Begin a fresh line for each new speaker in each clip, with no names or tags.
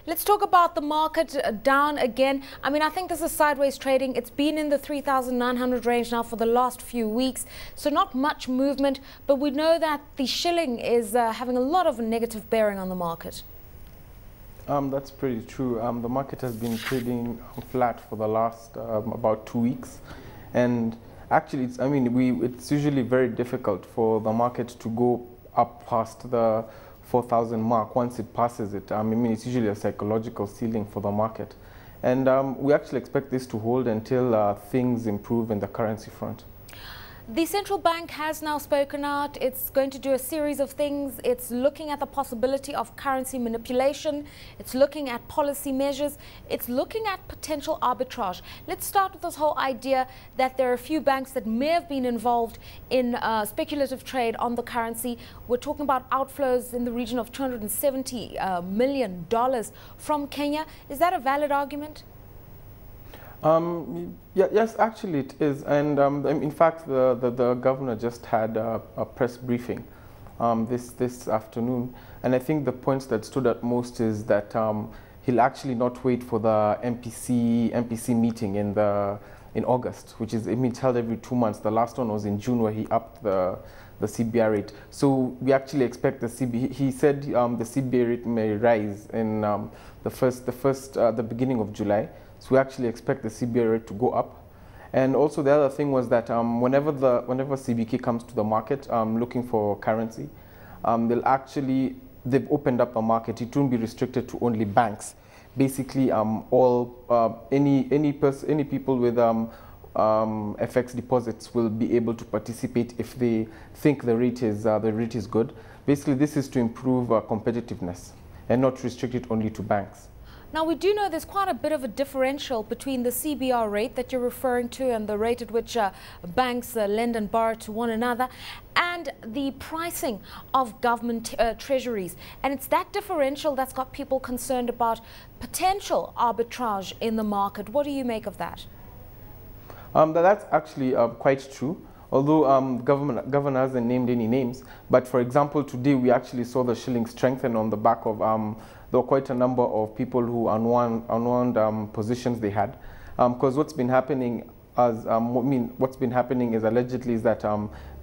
Let's talk about the market down again. I mean, I think this is sideways trading. It's been in the 3,900 range now for the last few weeks, so not much movement, but we know that the shilling is having a lot of negative bearing on the market.
That's pretty true. The market has been trading flat for the last about 2 weeks, and actually, it's usually very difficult for the market to go up past the 4,000 mark. Once it passes it, it's usually a psychological ceiling for the market, and we actually expect this to hold until things improve in the currency front.
The central bank has now spoken out. It's going to do a series of things. It's looking at the possibility of currency manipulation. It's looking at policy measures. It's looking at potential arbitrage. Let's start with this whole idea that there are a few banks that may have been involved in speculative trade on the currency. We're talking about outflows in the region of $270 million from Kenya. Is that a valid argument?
Yes, actually it is, and in fact the governor just had a press briefing this afternoon, and I think the points that stood out most is that he'll actually not wait for the MPC meeting in August, which is it's held every 2 months. The last one was in June, where he upped the CBR rate. So we actually expect he said the CBR rate may rise in the beginning of July. So we actually expect the CBR rate to go up. And also the other thing was that whenever CBK comes to the market looking for currency, they've opened up the market. It won't be restricted to only banks. Basically, any people with FX deposits will be able to participate if they think the rate is good. Basically, this is to improve competitiveness and not restrict it only to banks.
Now, we do know there's quite a bit of a differential between the CBR rate that you're referring to and the rate at which banks lend and borrow to one another, and the pricing of government treasuries. And it's that differential that's got people concerned about potential arbitrage in the market. What do you make of that?
That's actually quite true. Although governor hasn't named any names, but for example, today we actually saw the shilling strengthen on the back of there were quite a number of people who unwound positions they had, because what's been happening is allegedly is that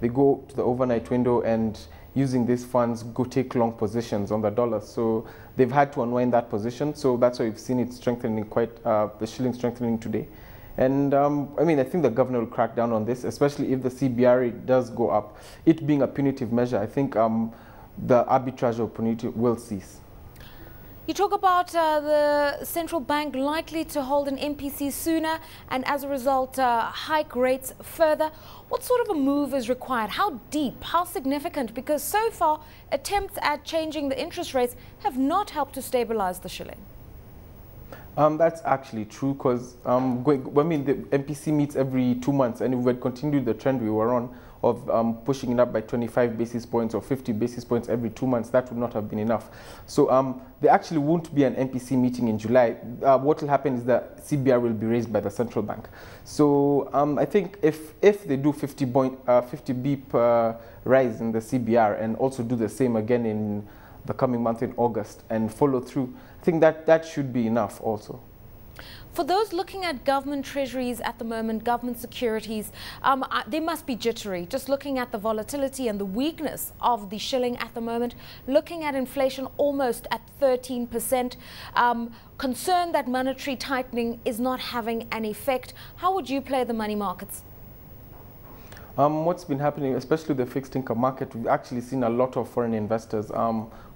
they go to the overnight window and using these funds go take long positions on the dollar. So they've had to unwind that position. So that's why we've seen it strengthening the shilling strengthening today. And I think the governor will crack down on this, especially if the CBR rate does go up. It being a punitive measure, I think the arbitrage opportunity will cease.
You talk about the central bank likely to hold an MPC sooner and as a result hike rates further. What sort of a move is required? How deep? How significant? Because so far attempts at changing the interest rates have not helped to stabilize the shilling.
That's actually true, because the MPC meets every 2 months, and if we had continued the trend we were on of pushing it up by 25 basis points or 50 basis points every 2 months, that would not have been enough. So there actually won't be an MPC meeting in July. What will happen is that CBR will be raised by the central bank. So I think if they do 50 beep rise in the CBR and also do the same again in the coming month in August and follow through, I think that should be enough also.
For those looking at government treasuries at the moment, government securities, they must be jittery. Just looking at the volatility and the weakness of the shilling at the moment, looking at inflation almost at 13%, concerned that monetary tightening is not having an effect. How would you play the money markets?
What's been happening, especially the fixed income market, we've actually seen a lot of foreign investors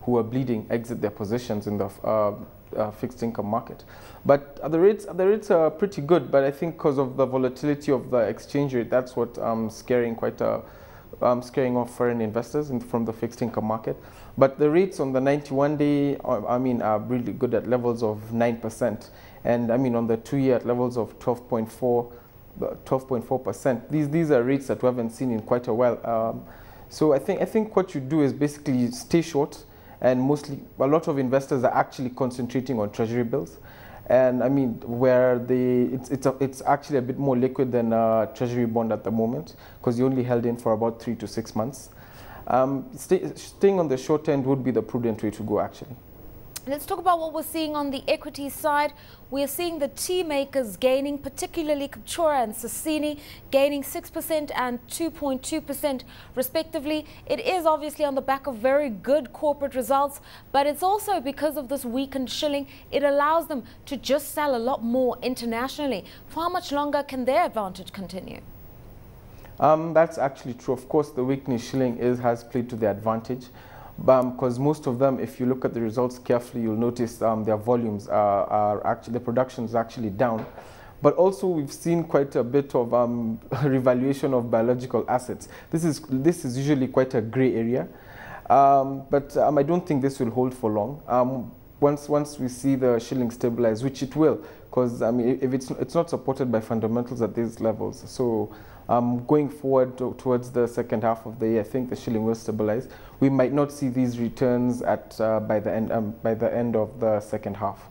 who are bleeding exit their positions in the fixed income market. But the rates are pretty good, but I think because of the volatility of the exchange rate, that's what scaring off foreign investors from the fixed income market. But the rates on the 91-day are really good at levels of 9%, and on the 2-year at levels of 12.4%. These are rates that we haven't seen in quite a while. So I think what you do is basically stay short, and mostly a lot of investors are actually concentrating on treasury bills, and where it's actually a bit more liquid than a treasury bond at the moment, because you only held in for about 3 to 6 months. Staying on the short end would be the prudent way to go, actually.
Let's talk about what we're seeing on the equity side. We're seeing the tea makers gaining, particularly Kapchora and Sassini, gaining 6% and 2.2% respectively. It is obviously on the back of very good corporate results, but it's also because of this weakened shilling. It allows them to just sell a lot more internationally. For how much longer can their advantage continue?
That's actually true. Of course, the weakening shilling has played to their advantage. Because most of them, if you look at the results carefully, you'll notice their volumes are actually, the production is actually down. But also we've seen quite a bit of revaluation of biological assets. This is usually quite a gray area, but I don't think this will hold for long. Once we see the shilling stabilize, which it will, because I mean, if it's not supported by fundamentals at these levels, so going forward towards the second half of the year, I think the shilling will stabilize. We might not see these returns at by the end of the second half.